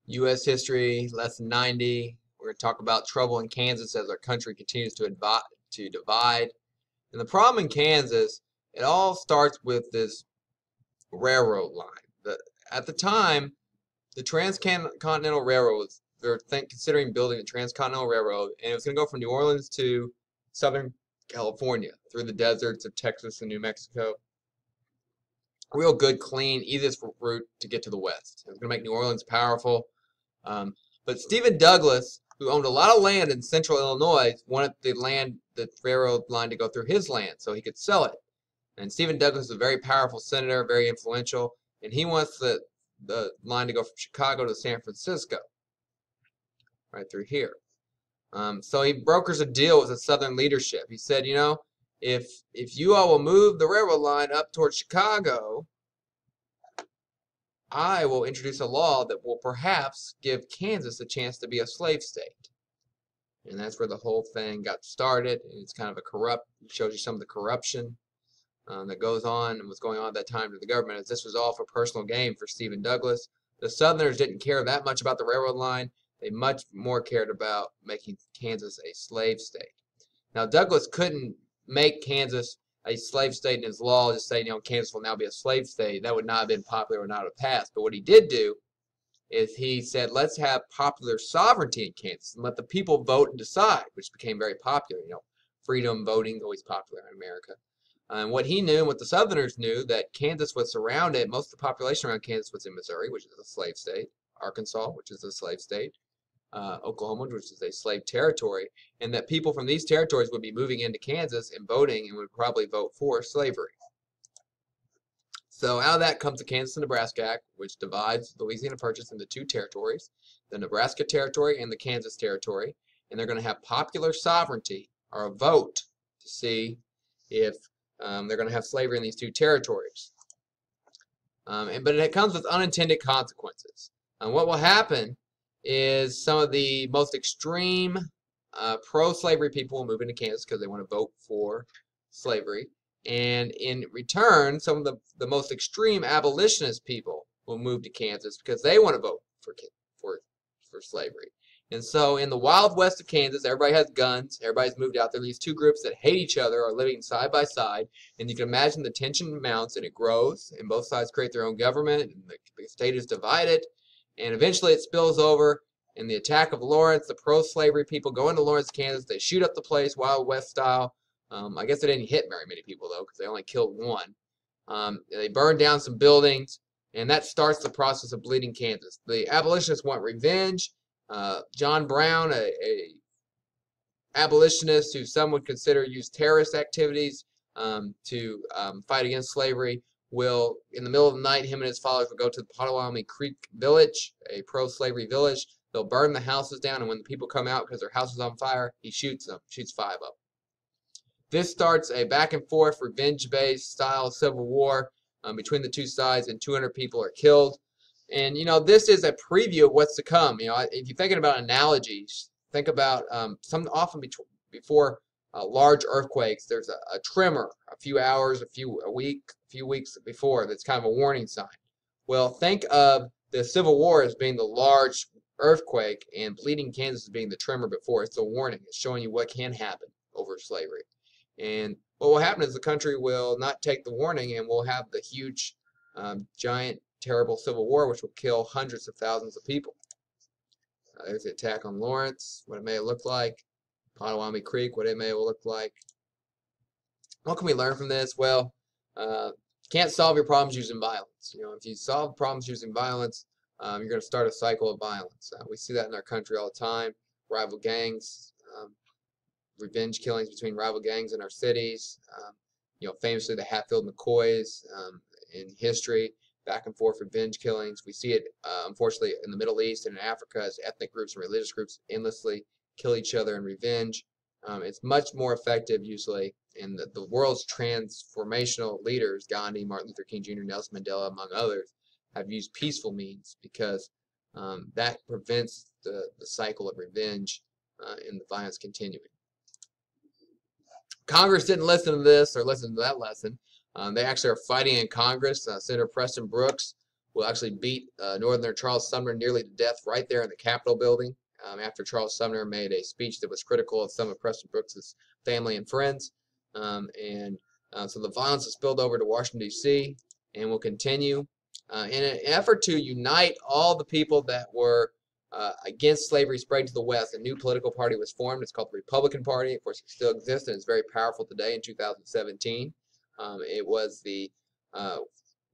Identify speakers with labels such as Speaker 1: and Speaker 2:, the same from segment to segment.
Speaker 1: U.S. history, lesson 90. We're going to talk about trouble in Kansas as our country continues to divide. And the problem in Kansas, it all starts with this railroad line. At the time, the Transcontinental Railroad, they're considering building a transcontinental railroad, and it was going to go from New Orleans to Southern California through the deserts of Texas and New Mexico. Real good, clean, easiest route to get to the West. It was going to make New Orleans powerful. But Stephen Douglas, who owned a lot of land in central Illinois, wanted the railroad line to go through his land so he could sell it. And Stephen Douglas is a very powerful senator, very influential, and he wants the line to go from Chicago to San Francisco, right through here. So he brokers a deal with the Southern leadership. He said, you know, if you all will move the railroad line up towards Chicago, I will introduce a law that will perhaps give Kansas a chance to be a slave state. And that's where the whole thing got started. And it's kind of it shows you some of the corruption that goes on and was going on at that time to the government, as this was all for personal gain for Stephen Douglas. The Southerners didn't care that much about the railroad line. They much more cared about making Kansas a slave state. Now, Douglas couldn't make Kansas a slave state in his law, just say, you know, Kansas will now be a slave state. That would not have been popular or not have passed. But what he did do is he said, let's have popular sovereignty in Kansas and let the people vote and decide, which became very popular. You know, freedom, voting, always popular in America. And what he knew and what the Southerners knew, that Kansas was surrounded, most of the population around Kansas was in Missouri, which is a slave state, Arkansas, which is a slave state, Oklahoma, which is a slave territory, and that people from these territories would be moving into Kansas and voting and would probably vote for slavery. So out of that comes the Kansas and Nebraska Act, which divides Louisiana Purchase into two territories, the Nebraska Territory and the Kansas Territory, and they're going to have popular sovereignty, or a vote, to see if they're going to have slavery in these two territories. But it comes with unintended consequences. What will happen is some of the most extreme pro-slavery people will move into Kansas because they want to vote for slavery. And in return, some of the most extreme abolitionist people will move to Kansas because they want to vote for slavery. And so in the wild west of Kansas, everybody has guns. Everybody's moved out there. These two groups that hate each other are living side by side. And you can imagine the tension mounts and it grows. And both sides create their own government. And the state is divided. And eventually it spills over. In the attack of Lawrence, the pro-slavery people go into Lawrence, Kansas. They shoot up the place, Wild West style. I guess they didn't hit very many people, though, because they only killed one. They burned down some buildings. And that starts the process of bleeding Kansas. The abolitionists want revenge. John Brown, a abolitionist who some would consider used terrorist activities to fight against slavery, will, in the middle of the night, him and his followers will go to the Potawatomi Creek Village, a pro-slavery village. They'll burn the houses down, and when the people come out because their house is on fire, he shoots them, shoots 5 of them. This starts a back-and-forth, revenge-based style civil war between the two sides, and 200 people are killed. And, you know, this is a preview of what's to come. You know, if you're thinking about analogies, think about before large earthquakes, there's a tremor a few hours, a few weeks before that's kind of a warning sign. Well, think of the Civil War as being the large earthquake and bleeding Kansas as being the tremor before. It's a warning. It's showing you what can happen over slavery. And what will happen is the country will not take the warning and we'll have the huge, giant, terrible Civil War, which will kill hundreds of thousands of people. There's the attack on Lawrence, what it may have looked like. Potawatomi Creek, what it may have looked like. What can we learn from this? Well, you can't solve your problems using violence. You know, if you solve problems using violence, you're going to start a cycle of violence. We see that in our country all the time. Rival gangs, revenge killings between rival gangs in our cities. You know, famously the Hatfield McCoys in history. Back and forth revenge killings. We see it, unfortunately, in the Middle East and in Africa as ethnic groups and religious groups endlessly kill each other in revenge. It's much more effective, usually, and the world's transformational leaders, Gandhi, Martin Luther King Jr., Nelson Mandela, among others, have used peaceful means because that prevents the cycle of revenge and the violence continuing. Congress didn't listen to this or listen to that lesson. They actually are fighting in Congress. Senator Preston Brooks will actually beat Northerner Charles Sumner nearly to death right there in the Capitol building after Charles Sumner made a speech that was critical of some of Preston Brooks's family and friends. So the violence has spilled over to Washington, D.C. and will continue in an effort to unite all the people that were against slavery spread to the West. A new political party was formed. It's called the Republican Party. Of course, it still exists and it's very powerful today in 2017. It was the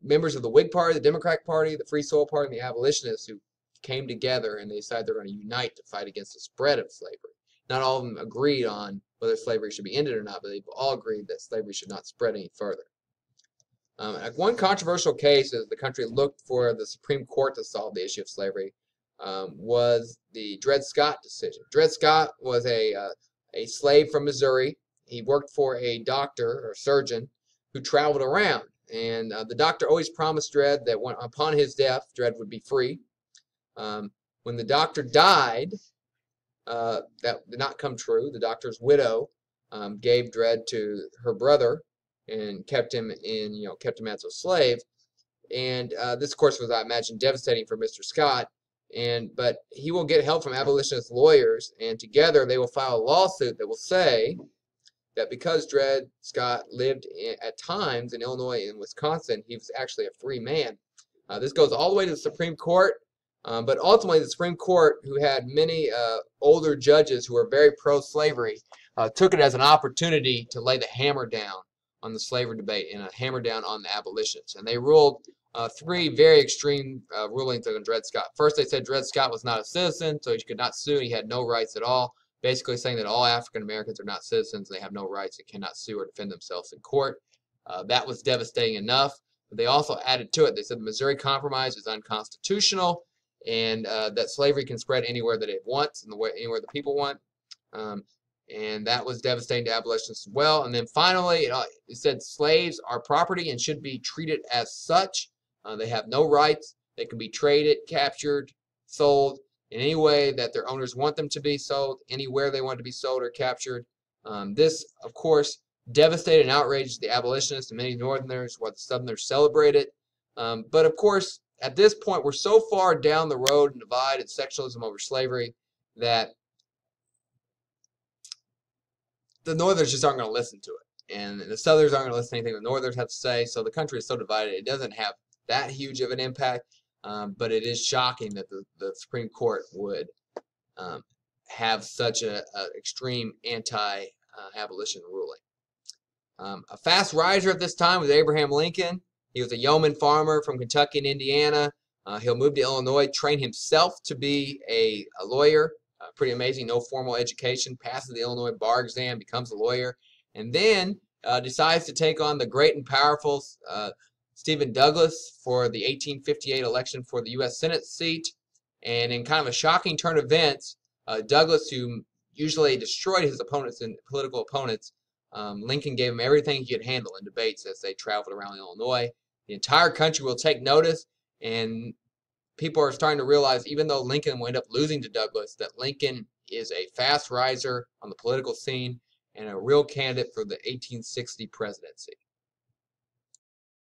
Speaker 1: members of the Whig Party, the Democratic Party, the Free Soil Party, and the abolitionists who came together and they decided they're going to unite to fight against the spread of slavery. Not all of them agreed on whether slavery should be ended or not, but they've all agreed that slavery should not spread any further. One controversial case as the country looked for the Supreme Court to solve the issue of slavery was the Dred Scott decision. Dred Scott was a slave from Missouri. He worked for a doctor or surgeon who traveled around. And the doctor always promised Dred that upon his death, Dred would be free. When the doctor died, that did not come true. The doctor's widow gave Dred to her brother and kept him as a slave. And this, of course, was, I imagine, devastating for Mr. Scott. But he will get help from abolitionist lawyers, and together they will file a lawsuit that will say that because Dred Scott lived at times in Illinois and Wisconsin, he was actually a free man. This goes all the way to the Supreme Court, but ultimately the Supreme Court, who had many older judges who were very pro-slavery, took it as an opportunity to lay the hammer down on the slavery debate and a hammer down on the abolitionists. And they ruled three very extreme rulings on Dred Scott. First, they said Dred Scott was not a citizen, so he could not sue. He had no rights at all, basically saying that all African Americans are not citizens. They have no rights and cannot sue or defend themselves in court. That was devastating enough. But they also added to it, they said the Missouri Compromise is unconstitutional and that slavery can spread anywhere that it wants and anywhere the people want. And that was devastating to abolitionists as well. And then finally, it said slaves are property and should be treated as such. They have no rights. They can be traded, captured, sold in any way that their owners want them to be sold, anywhere they want to be sold or captured. This, of course, devastated and outraged the abolitionists and many Northerners, while the Southerners celebrated. But, of course, at this point, we're so far down the road in divide and sectionalism over slavery that the Northerners just aren't going to listen to it. And the Southerners aren't going to listen to anything the Northerners have to say. So the country is so divided, it doesn't have that huge of an impact. But it is shocking that the Supreme Court would have such an extreme anti-abolition ruling. A fast riser at this time was Abraham Lincoln. He was a yeoman farmer from Kentucky and Indiana. He'll move to Illinois, train himself to be a lawyer. Pretty amazing, no formal education, passes the Illinois bar exam, becomes a lawyer, and then decides to take on the great and powerful Stephen Douglas for the 1858 election for the U.S. Senate seat. And in kind of a shocking turn of events, Douglas, who usually destroyed his opponents and political opponents, Lincoln gave him everything he could handle in debates as they traveled around Illinois. The entire country will take notice, and people are starting to realize, even though Lincoln will end up losing to Douglas, that Lincoln is a fast riser on the political scene and a real candidate for the 1860 presidency.